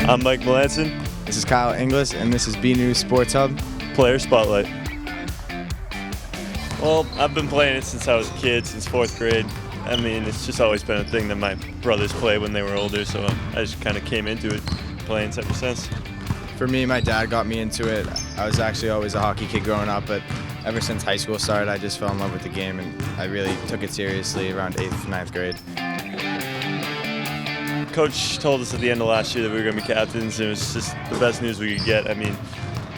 I'm Mike Melanson. This is Kyle Inglis, and this is BNEWS Sports Hub. Player Spotlight. Well, I've been playing it since I was a kid, since 4th grade. I mean, it's just always been a thing that my brothers played when they were older, so I just kind of came into it, playing ever since. For me, my dad got me into it. I was actually always a hockey kid growing up, but ever since high school started, I just fell in love with the game, and I really took it seriously around 8th, 9th grade. Coach told us at the end of last year that we were going to be captains, and it was just the best news we could get. I mean,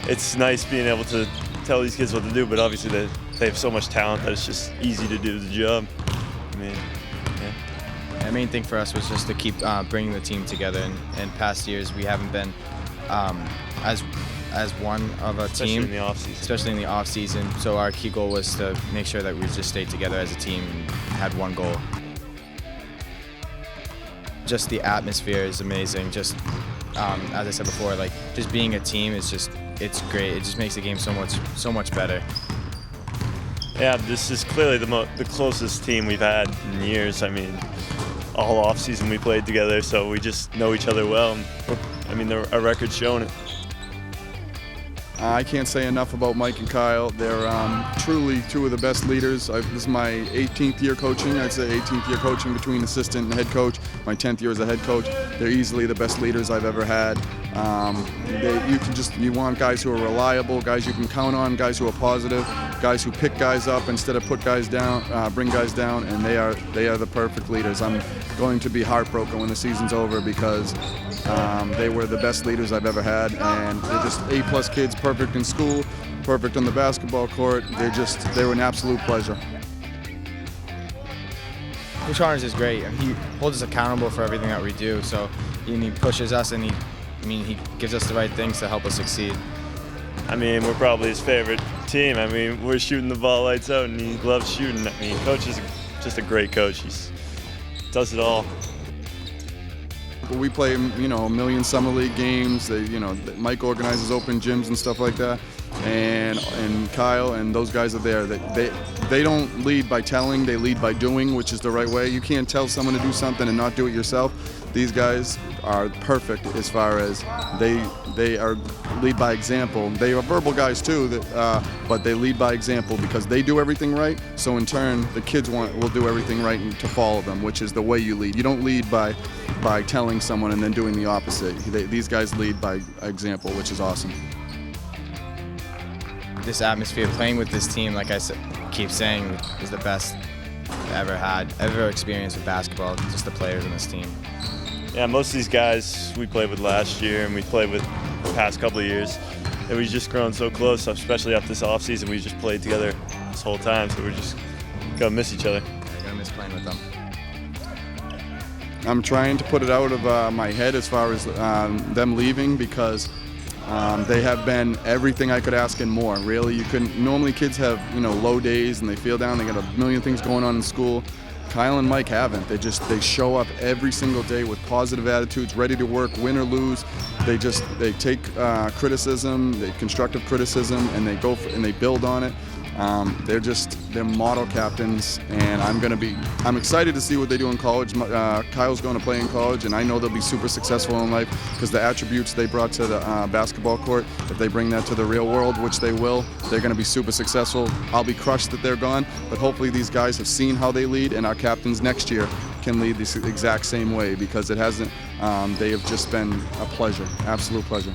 it's nice being able to tell these kids what to do, but obviously they have so much talent that it's just easy to do the job. I mean, yeah. The main thing for us was just to keep bringing the team together. In past years, we haven't been as one of a team, especially in the off season. So our key goal was to make sure that we just stayed together as a team and had one goal. Just the atmosphere is amazing. Just as I said before, like just being a team is it's great. It just makes the game so much better. Yeah, this is clearly the closest team we've had in years. I mean, all off season we played together, so we just know each other well. I mean, our record's showing it. I can't say enough about Mike and Kyle. They're truly two of the best leaders. This is my 18th year coaching. I'd say 18th year coaching between assistant and head coach. My 10th year as a head coach. They're easily the best leaders I've ever had. You want guys who are reliable, guys you can count on, guys who are positive, guys who pick guys up instead of put guys down, bring guys down, and they are the perfect leaders. I'm going to be heartbroken when the season's over because they were the best leaders I've ever had, and they're just A+ kids, perfect in school, perfect on the basketball court. They were an absolute pleasure. Coach Harness is great, and he holds us accountable for everything that we do. So he pushes us, and he gives us the right things to help us succeed. I mean, we're probably his favorite team. I mean, we're shooting the ball lights out, and he loves shooting. I mean, Coach is just a great coach. He does it all. We play, a million summer league games. Mike organizes open gyms and stuff like that, and Kyle and those guys are there. They don't lead by telling; they lead by doing, which is the right way. You can't tell someone to do something and not do it yourself. These guys are perfect as far as they lead by example. They are verbal guys too, but they lead by example because they do everything right. So in turn, the kids will do everything right and to follow them, which is the way you lead. You don't lead by telling someone and then doing the opposite. These guys lead by example, which is awesome. This atmosphere, playing with this team, like I keep saying, is the best I've ever experienced with basketball. Just the players on this team. Yeah, most of these guys we played with last year and we played with the past couple of years, and we've just grown so close, especially after this off season. We just played together this whole time, so we're just gonna miss each other. I'm gonna miss playing with them. I'm trying to put it out of my head as far as them leaving because they have been everything I could ask and more. Really, normally kids have low days and they feel down. They got a million things going on in school. Kyle and Mike haven't. They show up every single day with positive attitudes, ready to work, win or lose. They take criticism, constructive criticism, and they build on it. They're model captains, and I'm excited to see what they do in college. Kyle's going to play in college, and I know they'll be super successful in life because the attributes they brought to the basketball court, if they bring that to the real world, which they will, they're going to be super successful. I'll be crushed that they're gone, but hopefully these guys have seen how they lead, and our captains next year can lead the exact same way because they have just been a pleasure, absolute pleasure.